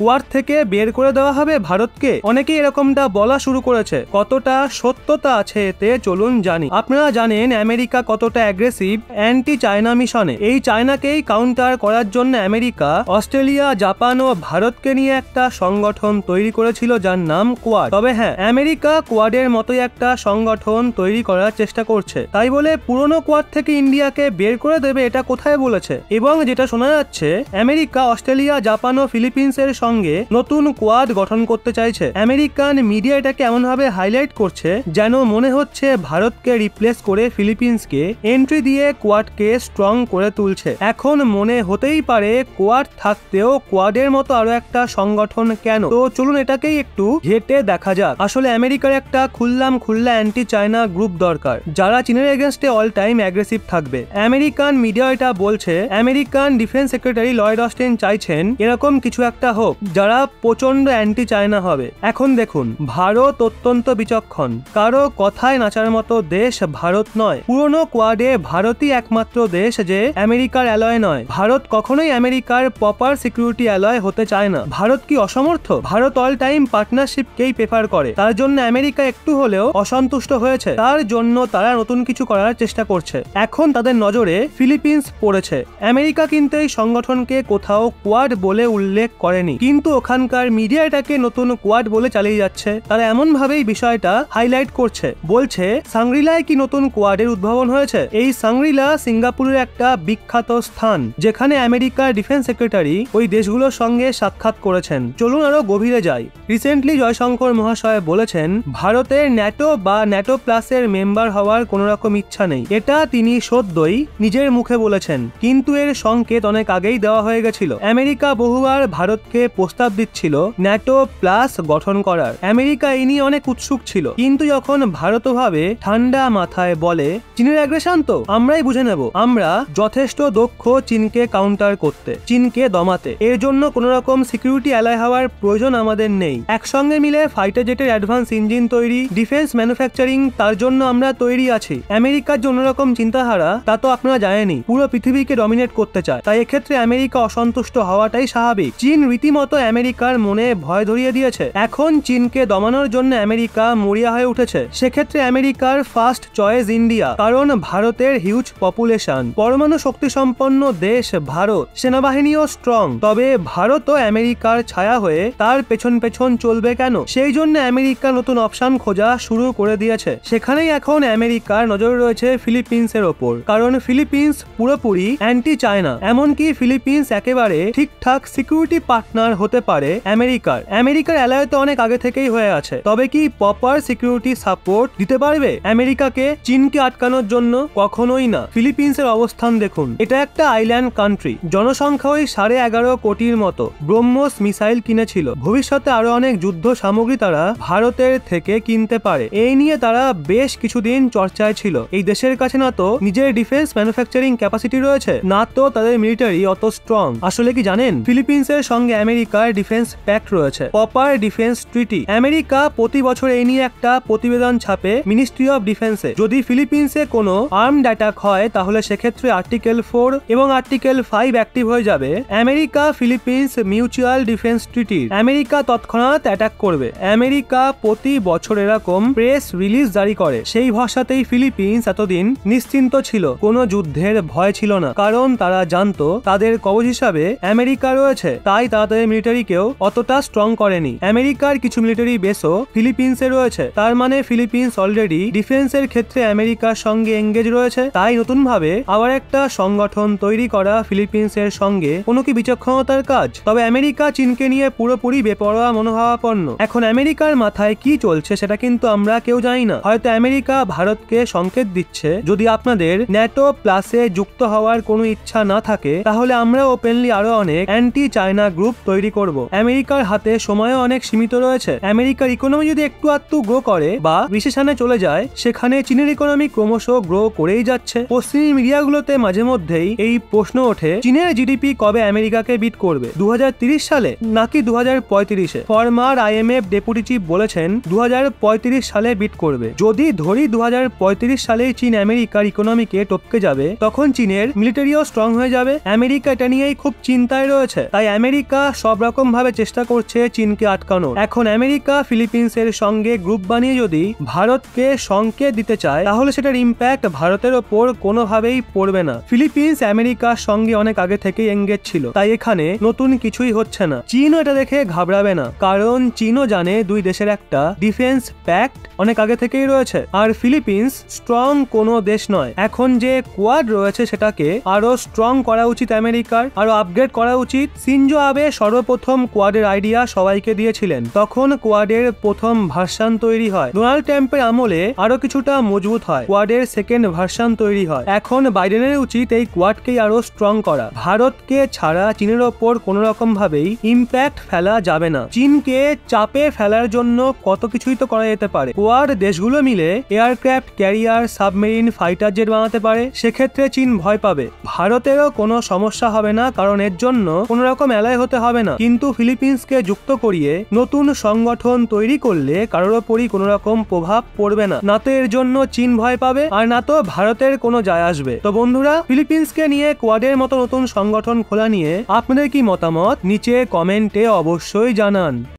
Quad থেকে বের করে দেওয়া হবে ভারতকে? অনেকেই এরকমটা বলা শুরু করেছে। কতটা সত্যতা আছে এতে চলুন জানি। আপনারা জানেন আমেরিকা কতটা অ্যাগ্রেসিভ অ্যান্টি চায়না মিশনে। এই চায়নাকেই কাউন্টার করার জন্য আমেরিকা অস্ট্রেলিয়া, জাপান ও ভারতকে নিয়ে একটা সংগঠন তৈরি করেছিল যার নাম কোয়াড। তবে হ্যাঁ, আমেরিকা কোয়াডের মতোই একটা সংগঠন তৈরি করার চেষ্টা করছে। তাই বলে পুরনো কোয়াড থেকে ইন্ডিয়াকে বের করে দেবে এটা কোথায় বলেছে? এবং যেটা শোনা যাচ্ছে আমেরিকা অস্ট্রেলিয়া, জাপান ও ফিলিপিন্সের সঙ্গে নতুন কোয়াড গঠন করতে চাইছে। আমেরিকান মিডিয়া এটাকে এমনভাবে হাইলাইট করছে যেন মনে হচ্ছে ভারতকে রিপ্লেস করে ফিলিপিন্সকে এন্ট্রি দিয়ে কোয়াডকে স্ট্রং করে তুলছে। এখন মনে হতেই পারে কোয়াড থাকতেও কোয়াডের মতো আরো একটা সংগঠন কেন? তো চলুন এটাকেই একটু ঘেটে দেখা যাক। আসলে আমেরিকার একটা খুল্লা অ্যান্টি চায়না গ্রুপ দরকার যারা চীনের এগেনস্টে অল টাইম অ্যাগ্রেসিভ থাকবে। আমেরিকান মিডিয়া এটা বলছে American defence secretary Lloyd Austin চাইছেন এরকম কিছু একটা হোক যারা প্রচন্ড অ্যান্টি চায়না হবে। এখন দেখুন, ভারত অত্যন্ত বিচক্ষণ। কারো কথায় নাচার মতো দেশ ভারত নয়। পুরনো কোয়াডে ভারতই একমাত্র দেশ যে আমেরিকার অ্যালয় নয়। ভারত কখনোই আমেরিকার প্রপার সিকিউরিটি অ্যালয় হতে চায় না। ভারত কি অসমর্থ? ভারত অল টাইম পার্টনারশিপকেই প্রেফার করে। তার জন্য আমেরিকা একটু হলেও অসন্তুষ্ট হয়েছে। তার জন্য তারা নতুন কিছু করার চেষ্টা করছে। এখন তাদের নজরে ফিলিপিন্স পড়েছে। আমেরিকা কিন্তু এই সংগঠনকে কোথাও কোয়াড বলে উল্লেখ করেনি, কিন্তু ওখানকার মিডিয়া এটাকে নতুন কোয়াড বলে চালিয়ে যাচ্ছে। তারা এমন ভাবেই বিষয়টা হাইলাইট করছে, বলছে সাংগ্রিলায় কি নতুন কোয়াডের উদ্ভাবন হয়েছে। এই সাংগ্রিলা সিঙ্গাপুরের একটা বিখ্যাত স্থান যেখানে আমেরিকার ডিফেন্স সেক্রেটারি ওই দেশগুলোর সঙ্গে সাক্ষাৎ করেছেন। চলুন আরো গভীরে যাই। রিসেন্টলি জয়শঙ্কর মহাশয় বলেছেন ভারতের ন্যাটো বা ন্যাটো প্লাসের মেম্বার হওয়ার কোন রকম ইচ্ছা নেই। এটা তিনি সদ্যই নিজের মুখে বলেছেন, কিন্তু এর সংকেত অনেক আগেই দেওয়া হয়ে গেছিল। আমেরিকা বহুবার ভারতকে প্রস্তাব দিচ্ছিল ন্যাটো প্লাস গঠন করার। আমেরিকা এই নিয়ে অনেক উৎসুক ছিল, কিন্তু যখন ভারত ভাবে ঠান্ডা মাথায় বলে চীনের অ্যাগ্রেশন তো আমরাই বুঝে নেব, আমরা যথেষ্ট দক্ষ চীনকে কাউন্টার করতে, চীনকে দমাতে, এর জন্য কোন রকম সিকিউরিটি অ্যালাই হওয়ার প্রয়োজন আমাদের নেই। একসঙ্গে মিলে ফাইটার জেটের অ্যাডভান্স ইঞ্জিন তৈরি, ডিফেন্স ম্যানুফ্যাকচারিং, তার জন্য আমরা তৈরি আছি। আমেরিকার যে অন্যরকম চিন্তাধারা তা তো আপনারা জানেনই, পুরো পৃথিবীকে ডমিনেট করতে চায়। তাই এক্ষেত্রে আমেরিকা অসন্তুষ্ট হওয়াটাই স্বাভাবিক। চীন রীতিমতো আমেরিকার মনে ভয় ধরিয়ে দিয়েছে। এখন চীনকে দমানোর জন্য আমেরিকা মরিয়া হয়ে উঠেছে। সেক্ষেত্রে আমেরিকার ফার্স্ট চয়েস ইন্ডিয়া, কারণ ভারতের হিউজ পপুলেশন, পরমাণু শক্তি সম্পন্ন দেশ ভারত, সেনাবাহিনীও স্ট্রং। তবে ভারতও আমেরিকার ছায়া হয়ে তার পেছন পেছন চলবে কেন? সেই জন্য আমেরিকা নতুন অপশন খোঁজা শুরু করে দিয়েছে। সেখানেই এখন আমেরিকার নজর রয়েছে ফিলিপিন্সের ওপর, কারণ ফিলিপিন্স পুরোপুরি অ্যান্টি চায়না। এমনকি ফিলিপিন্স একেবারে ঠিকঠাক সিকিউরিটি পার্টনার হতে পারে আমেরিকার। আমেরিকার অ্যালায় তো অনেক আগে থেকেই হয়ে আছে। তবে কি প্রপার সিকিউরিটি সাপোর্ট দিতে পারবে আমেরিকাকে চীনকে আটকানোর জন্য? কখনোই না। ফিলিপিন্সের অবস্থান দেখুন, এটা একটা আইল্যান্ড কান্ট্রি, জনসংখ্যা ওই 11.5 কোটির মতো। ব্রহ্মোস মিসাইল কিনেছিল, ভবিষ্যতে আরো অনেক যুদ্ধ সামগ্রী তারা ভারতের থেকে কিনতে পারে। এই নিয়ে তারা বেশ কিছুদিন চর্চায় ছিল। এই দেশের কাছে না তো নিজের ডিফেন্স ম্যানুফ্যাকচারিং ক্যাপাসিটি রয়েছে, না তো তাদের মিলিটারি অত স্ট্রং। আসলে কি জানেন, ফিলিপিন্সের সঙ্গে আমেরিকার ডিফেন্স প্যাক্ট রয়েছে, প্রপার ডিফেন্স ট্রিটি। আমেরিকা প্রতি বছর এই নিয়ে একটা প্রতিবেদন ছাপে মিনিস্ট্রি অফ ডিফেন্সে। যদি ফিলিপিন্সে কোনো আর্মড অ্যাটাক হয় তাহলে সেক্ষেত্রে আর্টিকেল 4 এবং আর্টিকেল 5 অ্যাক্টিভ হয়ে যাবে আমেরিকা ফিলিপিন্স মিউচুয়াল ডিফেন্স ট্রিটির। আমেরিকা তৎক্ষণাৎ অ্যাটাক করবে। আমেরিকা প্রতি বছর এরকম প্রেস রিলিজ জারি করে। সেই ভরসাতেই ফিলিপিন্স এতদিন নিশ্চিন্ত ছিল, কোনো যুদ্ধের ভয় ছিল না, কারণ তারা জানতো তাদের কবচ হিসাবে আমেরিকা রয়েছে। তাই তারা তাদের মিলিটারিকেও অতটা স্ট্রং করেনি। আমেরিকার কিছু মিলিটারি বেসও ফিলিপিন্সে রয়েছে, তার মানে ফিলিপিন্স অলরেডি ডিফেন্সের ক্ষেত্রে আমেরিকার সঙ্গে এঙ্গেজ রয়েছে। তাই নতুন ভাবে আবার একটা সংগঠন তৈরি করা ফিলিপিন্সের সঙ্গে কোনো কি বিচক্ষণতার কাজ? তবে আমেরিকা চীনকে নিয়ে পুরোপুরি বেপরোয়া মনোভাবাপন্ন। এখন আমেরিকার মাথায় কি চলছে সেটা কিন্তু আমরা কেউ জানি না। হয়তো আমেরিকা ভারতকে সংকেত দিচ্ছে যদি আপনাদের ন্যাটো প্লাসে যুক্ত হওয়ার কোনো ইচ্ছা না থাকে তাহলে আমরা ওপেনলি আরো অনেক অ্যান্টি চায়না গ্রুপ তৈরি করব। আমেরিকার হাতে সময়ও অনেক সীমিত রয়েছে। আমেরিকার ইকোনমি যদি একটু আধটু গ্রো করে বা রিসেশনে চলে যায়, সেখানে চীনের ইকোনমি ক্রমশ গ্রো করেই যাচ্ছে। পশ্চিমী মিডিয়াগুলোতে মাঝে মধ্যেই এই প্রশ্ন ওঠে, চীনের জিডিপি কবে আমেরিকাকে বিট করবে? 2030 সালে নাকি 2035-এ? ফরমার IMF ডেপুটি চিফ বলেছেন 2035 সালে বিট করবে। যদি ধরি 2035 সালে চীন আমেরিকার ইকোনমিকে টপকে যাবে, তখন চীনের মিলিটারিও স্ট্রং হয়ে যাবে। আমেরিকা এটা নিয়েই খুব চিন্তায় রয়েছে। তাই আমেরিকা সব রকম ভাবে চেষ্টা করছে চীনকে আটকানো। এখন আমেরিকা ফিলিপিন্সের সঙ্গে গ্রুপ বানিয়ে যদি ভারতকে সংকেত দিতে চায় তাহলে সেটার ইম্প্যাক্ট ভারতের ওপর কোনোভাবেই পড়বে না। ফিলিপিন্স আমেরিকার সঙ্গে অনেক আগে থেকেই এঙ্গেজ ছিল, তাই এখানে নতুন কিছুই হচ্ছে না। চীনও এটা দেখে ঘাবড়াবে না, কারণ চীনও জানে দুই দেশের একটা ডিফেন্স প্যাক্ট অনেক আগে থেকেই রয়েছে। আর ফিলিপিন্স স্ট্রং কোনো দেশ নয়। এখন যে কোয়াড রয়েছে সেটাকে আরো স্ট্রং করা উচিত আমেরিকার, আরো আপগ্রেড করা উচিত। শিনজো আবে সর্বপ্রথম কোয়াডের আইডিয়া সবাইকে দিয়েছিলেন, তখন কোয়াডের প্রথম ভার্সন তৈরি হয়। ডোনাল্ড ট্রাম্পের আমলে আরো কিছুটা মজবুত হয়, কোয়াডের সেকেন্ড ভার্সন তৈরি হয়। এখন বাইডেনের উচিত এই কোয়াডকেই আরো স্ট্রং করা। ভারতকে ছাড়া চীনের ওপর কোনো রকম ভাবেই ইম্প্যাক্ট ফেলা যাবে না। চীনকে চাপে ফেলার জন্য কত কিছুই তো করা যেতে পারে। কোয়াড দেশগুলো মিলে aircraft carrier, submarine, fighter jet বানাতে পারে, সেক্ষেত্রে চীন ভয় পাবে। ভারতেরও কোনো সমস্যা হবে না, কারণ এর জন্য কোনো রকম অ্যালাই হতে হবে না। কিন্তু ফিলিপিন্সকে যুক্ত করিয়ে নতুন সংগঠন তৈরি করলে কারোর ওপরই কোনো রকম প্রভাব পড়বে না। না তো এর জন্য চীন ভয় পাবে, আর না তো ভারতের কোনো যায় আসবে। তো বন্ধুরা, ফিলিপিন্সকে নিয়ে কোয়াডের মতো নতুন সংগঠন খোলা নিয়ে আপনাদের কি মতামত নিচে কমেন্টে অবশ্যই জানান।